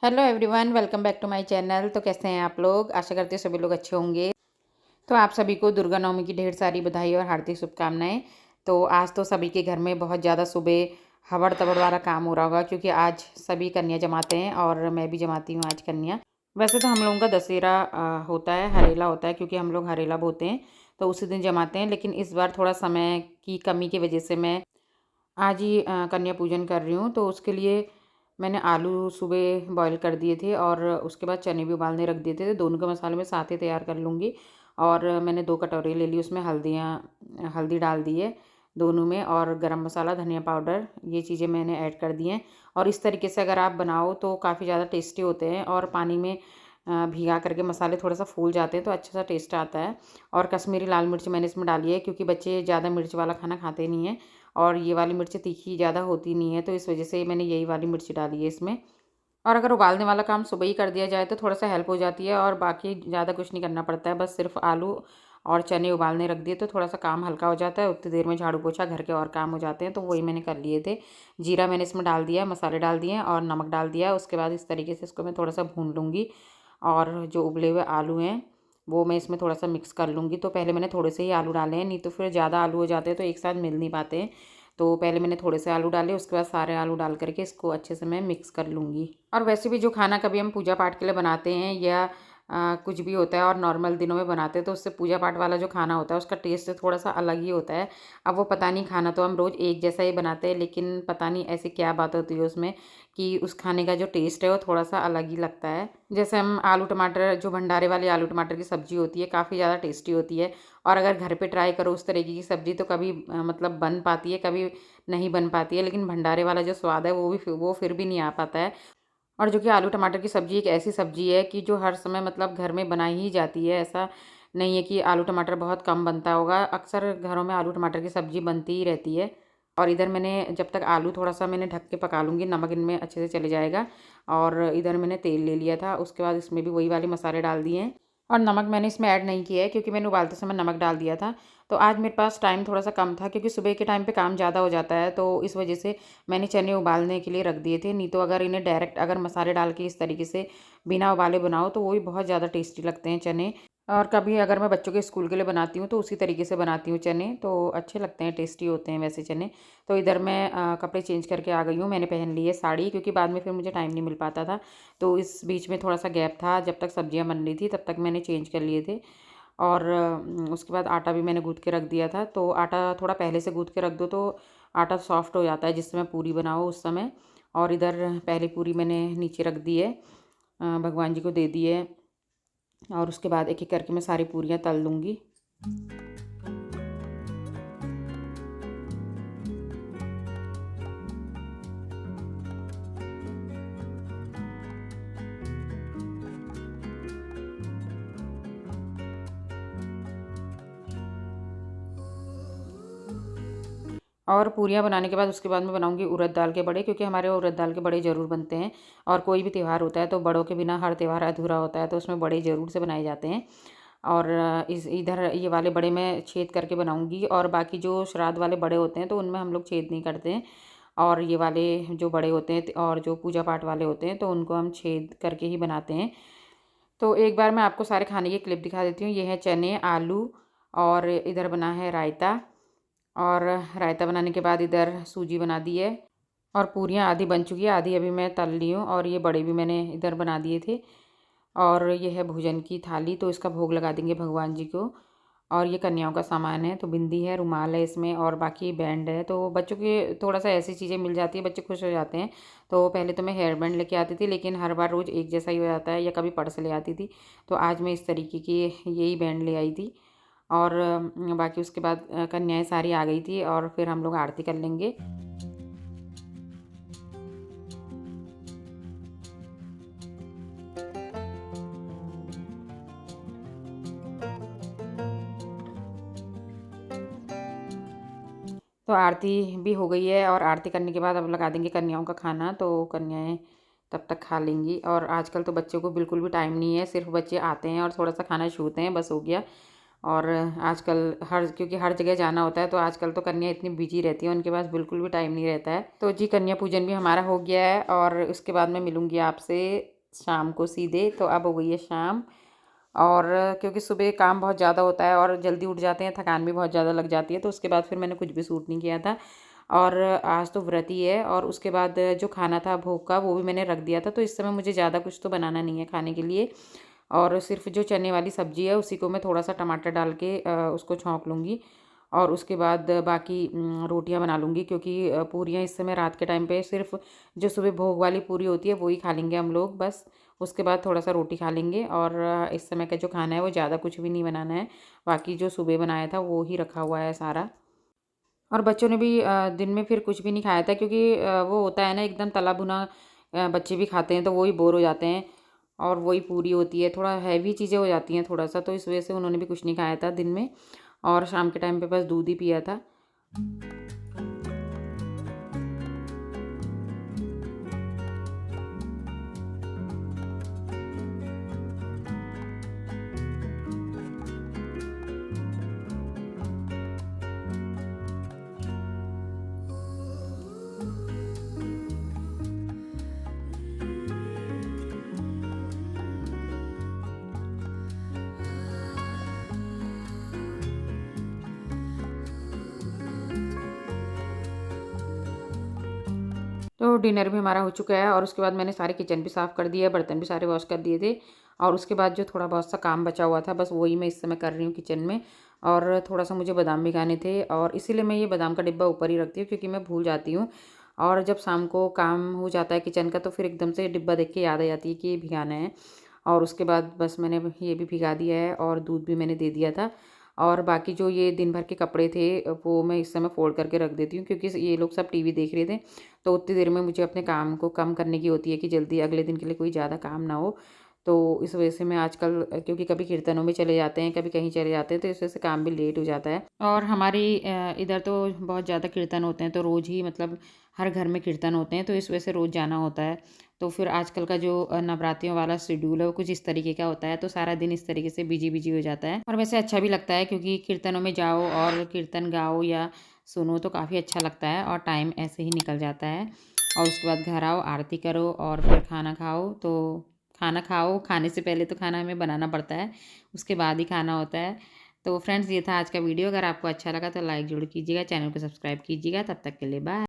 Hello everyone, welcome back to my channel. तो कैसे हैं आप लोग? आशा करते हैं सभी लोग अच्छे होंगे। तो आप सभी को दुर्गा नवमी की ढेर सारी बधाई और हार्दिक शुभकामनाएं। तो आज तो सभी के घर में बहुत ज़्यादा सुबह हवड़ तबड़ वाला काम हो रहा होगा, क्योंकि आज सभी कन्या जमाते हैं और मैं भी जमाती हूँ आज कन्या। वैसे तो हम लोगों का दशहरा होता है, हरेला होता है, क्योंकि हम लोग हरेला बोते हैं तो उसी दिन जमाते हैं। लेकिन इस बार थोड़ा समय की कमी की वजह से मैं आज ही कन्या पूजन कर रही हूँ। तो उसके लिए मैंने आलू सुबह बॉईल कर दिए थे और उसके बाद चने भी उबालने रख दिए थे। तो दोनों के मसाले मैं साथ ही तैयार कर लूँगी। और मैंने 2 कटोरी ले ली, उसमें हल्दी डाल दी है दोनों में, और गरम मसाला, धनिया पाउडर, ये चीज़ें मैंने ऐड कर दी हैं। और इस तरीके से अगर आप बनाओ तो काफ़ी ज़्यादा टेस्टी होते हैं, और पानी में भिगा करके मसाले थोड़ा सा फूल जाते हैं तो अच्छा सा टेस्ट आता है। और कश्मीरी लाल मिर्च मैंने इसमें डाली है, क्योंकि बच्चे ज़्यादा मिर्च वाला खाना खाते नहीं हैं और ये वाली मिर्च तीखी ज़्यादा होती नहीं है, तो इस वजह से मैंने यही वाली मिर्च डाली है इसमें। और अगर उबालने वाला काम सुबह ही कर दिया जाए तो थोड़ा सा हेल्प हो जाती है, और बाकी ज़्यादा कुछ नहीं करना पड़ता है। बस सिर्फ आलू और चने उबालने रख दिए तो थोड़ा सा काम हल्का हो जाता है। उतनी देर में झाड़ू पोछा घर के और काम हो जाते हैं, तो वही मैंने कर लिए थे। जीरा मैंने इसमें डाल दिया है, मसाले डाल दिए हैं और नमक डाल दिया है। उसके बाद इस तरीके से इसको मैं थोड़ा सा भून लूँगी, और जो उबले हुए आलू हैं वो मैं इसमें थोड़ा सा मिक्स कर लूँगी। तो पहले मैंने थोड़े से ही आलू डाले हैं, नहीं तो फिर ज़्यादा आलू हो जाते हैं तो एक साथ मिल नहीं पाते हैं। तो पहले मैंने थोड़े से आलू डाले, उसके बाद सारे आलू डाल करके इसको अच्छे से मैं मिक्स कर लूँगी। और वैसे भी जो खाना कभी हम पूजा पाठ के लिए बनाते हैं या कुछ भी होता है और नॉर्मल दिनों में बनाते हैं, तो उससे पूजा पाठ वाला जो खाना होता है उसका टेस्ट थोड़ा सा अलग ही होता है। अब वो पता नहीं, खाना तो हम रोज़ एक जैसा ही बनाते हैं, लेकिन पता नहीं ऐसी क्या बात होती है उसमें कि उस खाने का जो टेस्ट है वो थोड़ा सा अलग ही लगता है। जैसे हम आलू टमाटर, जो भंडारे वाली आलू टमाटर की सब्ज़ी होती है, काफ़ी ज़्यादा टेस्टी होती है। और अगर घर पे ट्राई करो उस तरीके की सब्ज़ी तो कभी मतलब बन पाती है, कभी नहीं बन पाती है। लेकिन भंडारे वाला जो स्वाद है वो फिर भी नहीं आ पाता है। और जो कि आलू टमाटर की सब्ज़ी एक ऐसी सब्ज़ी है कि जो हर समय मतलब घर में बनाई ही जाती है। ऐसा नहीं है कि आलू टमाटर बहुत कम बनता होगा, अक्सर घरों में आलू टमाटर की सब्ज़ी बनती ही रहती है। और इधर मैंने, जब तक आलू थोड़ा सा मैंने ढक के पका लूँगी, नमक इनमें अच्छे से चले जाएगा। और इधर मैंने तेल ले लिया था, उसके बाद इसमें भी वही वाले मसाले डाल दिए हैं। और नमक मैंने इसमें ऐड नहीं किया है, क्योंकि मैंने उबालते समय नमक डाल दिया था। तो आज मेरे पास टाइम थोड़ा सा कम था, क्योंकि सुबह के टाइम पे काम ज़्यादा हो जाता है, तो इस वजह से मैंने चने उबालने के लिए रख दिए थे। नहीं तो अगर इन्हें डायरेक्ट अगर मसाले डाल के इस तरीके से बिना उबाले बनाओ तो वो भी बहुत ज़्यादा टेस्टी लगते हैं चने। और कभी अगर मैं बच्चों के स्कूल के लिए बनाती हूँ तो उसी तरीके से बनाती हूँ चने, तो अच्छे लगते हैं, टेस्टी होते हैं वैसे चने। तो इधर मैं कपड़े चेंज करके आ गई हूँ। मैंने पहन ली है साड़ी, क्योंकि बाद में फिर मुझे टाइम नहीं मिल पाता था। तो इस बीच में थोड़ा सा गैप था, जब तक सब्जियाँ बन रही थी तब तक मैंने चेंज कर लिए थे। और उसके बाद आटा भी मैंने गूँथ के रख दिया था। तो आटा थोड़ा पहले से गूँथ के रख दो तो आटा सॉफ्ट हो जाता है जिस समय पूरी बनाओ उस समय। और इधर पहली पूरी मैंने नीचे रख दी है, भगवान जी को दे दी है। और उसके बाद एक एक करके मैं सारी पूरियाँ तल लूँगी। और पूरियाँ बनाने के बाद उसके बाद मैं बनाऊँगी उड़द दाल के बड़े, क्योंकि हमारे यहाँ उड़द दाल के बड़े ज़रूर बनते हैं। और कोई भी त्योहार होता है तो बड़ों के बिना हर त्योहार अधूरा होता है, तो उसमें बड़े ज़रूर से बनाए जाते हैं। और इस इधर ये वाले बड़े मैं छेद करके बनाऊँगी, और बाकी जो श्राद्ध वाले बड़े होते हैं तो उनमें हम लोग छेद नहीं करते हैं। और ये वाले जो बड़े होते हैं और जो पूजा पाठ वाले होते हैं तो उनको हम छेद करके ही बनाते हैं। तो एक बार मैं आपको सारे खाने की क्लिप दिखा देती हूँ। ये है चने, आलू, और इधर बना है रायता। और रायता बनाने के बाद इधर सूजी बना दी है, और पूरियाँ आधी बन चुकी है, आधी अभी मैं तल ली हूँ। और ये बड़े भी मैंने इधर बना दिए थे। और ये है भोजन की थाली, तो इसका भोग लगा देंगे भगवान जी को। और ये कन्याओं का सामान है, तो बिंदी है, रुमाल है इसमें, और बाकी बैंड है। तो बच्चों के थोड़ा सा ऐसी चीज़ें मिल जाती है, बच्चे खुश हो जाते हैं। तो पहले तो मैं हेयर बैंड लेके आती थी, लेकिन हर बार रोज़ एक जैसा ही हो जाता है, या कभी पर्स ले आती थी। तो आज मैं इस तरीके की यही बैंड ले आई थी। और बाकी उसके बाद कन्याएं सारी आ गई थी, और फिर हम लोग आरती कर लेंगे। तो आरती भी हो गई है, और आरती करने के बाद अब लगा देंगे कन्याओं का खाना, तो कन्याएं तब तक खा लेंगी। और आजकल तो बच्चों को बिल्कुल भी टाइम नहीं है, सिर्फ बच्चे आते हैं और थोड़ा सा खाना छूते हैं, बस हो गया। और आजकल क्योंकि हर जगह जाना होता है, तो आजकल तो कन्या इतनी बिजी रहती है, उनके पास बिल्कुल भी टाइम नहीं रहता है। तो जी, कन्या पूजन भी हमारा हो गया है, और उसके बाद मैं मिलूँगी आपसे शाम को सीधे। तो अब हो गई है शाम, और क्योंकि सुबह काम बहुत ज़्यादा होता है और जल्दी उठ जाते हैं, थकान भी बहुत ज़्यादा लग जाती है, तो उसके बाद फिर मैंने कुछ भी सूट नहीं किया था। और आज तो व्रत ही है, और उसके बाद जो खाना था भोग का वो भी मैंने रख दिया था। तो इस समय मुझे ज़्यादा कुछ तो बनाना नहीं है खाने के लिए, और सिर्फ जो चने वाली सब्ज़ी है उसी को मैं थोड़ा सा टमाटर डाल के उसको छौंक लूँगी, और उसके बाद बाकी रोटियां बना लूँगी, क्योंकि पूरियां इस समय रात के टाइम पे सिर्फ जो सुबह भोग वाली पूरी होती है वही खा लेंगे हम लोग बस। उसके बाद थोड़ा सा रोटी खा लेंगे, और इस समय का जो खाना है वो ज़्यादा कुछ भी नहीं बनाना है। बाकी जो सुबह बनाया था वो ही रखा हुआ है सारा। और बच्चों ने भी दिन में फिर कुछ भी नहीं खाया था, क्योंकि वो होता है ना एकदम तला भुना, बच्चे भी खाते हैं तो वही बोर हो जाते हैं, और वही पूरी होती है, थोड़ा हैवी चीज़ें हो जाती हैं थोड़ा सा, तो इस वजह से उन्होंने भी कुछ नहीं खाया था दिन में, और शाम के टाइम पे बस दूध ही पिया था। तो डिनर भी हमारा हो चुका है, और उसके बाद मैंने सारे किचन भी साफ़ कर दिया, बर्तन भी सारे वॉश कर दिए थे, और उसके बाद जो थोड़ा बहुत सा काम बचा हुआ था बस वही मैं इस समय कर रही हूँ किचन में। और थोड़ा सा मुझे बादाम भिगाने थे, और इसीलिए मैं ये बादाम का डिब्बा ऊपर ही रखती हूँ, क्योंकि मैं भूल जाती हूँ, और जब शाम को काम हो जाता है किचन का तो फिर एकदम से डिब्बा देख के याद आ जाती है कि ये भिगाना है। और उसके बाद बस मैंने ये भी भिगा दिया है, और दूध भी मैंने दे दिया था। और बाकी जो ये दिन भर के कपड़े थे वो मैं इस समय फ़ोल्ड करके रख देती हूँ, क्योंकि ये लोग सब टीवी देख रहे थे, तो उतनी देर में मुझे अपने काम को कम करने की होती है कि जल्दी अगले दिन के लिए कोई ज़्यादा काम ना हो। तो इस वजह से मैं आजकल क्योंकि कभी कीर्तनों में चले जाते हैं, कभी कहीं चले जाते हैं, तो इस वजह से काम भी लेट हो जाता है। और हमारी इधर तो बहुत ज़्यादा कीर्तन होते हैं, तो रोज़ ही मतलब हर घर में कीर्तन होते हैं, तो इस वजह से रोज़ जाना होता है। तो फिर आजकल का जो नवरात्रियों वाला शेड्यूल है वो कुछ इस तरीके का होता है, तो सारा दिन इस तरीके से बिजी बिजी हो जाता है। और वैसे अच्छा भी लगता है, क्योंकि कीर्तनों में जाओ और कीर्तन गाओ या सुनो तो काफ़ी अच्छा लगता है, और टाइम ऐसे ही निकल जाता है। और उसके बाद घर आओ, आरती करो, और फिर खाना खाओ। तो खाना खाओ, खाने से पहले तो खाना हमें बनाना पड़ता है, उसके बाद ही खाना होता है। तो फ्रेंड्स, ये था आज का वीडियो। अगर आपको अच्छा लगा तो लाइक ज़रूर कीजिएगा, चैनल को सब्सक्राइब कीजिएगा। तब तक के लिए बाय।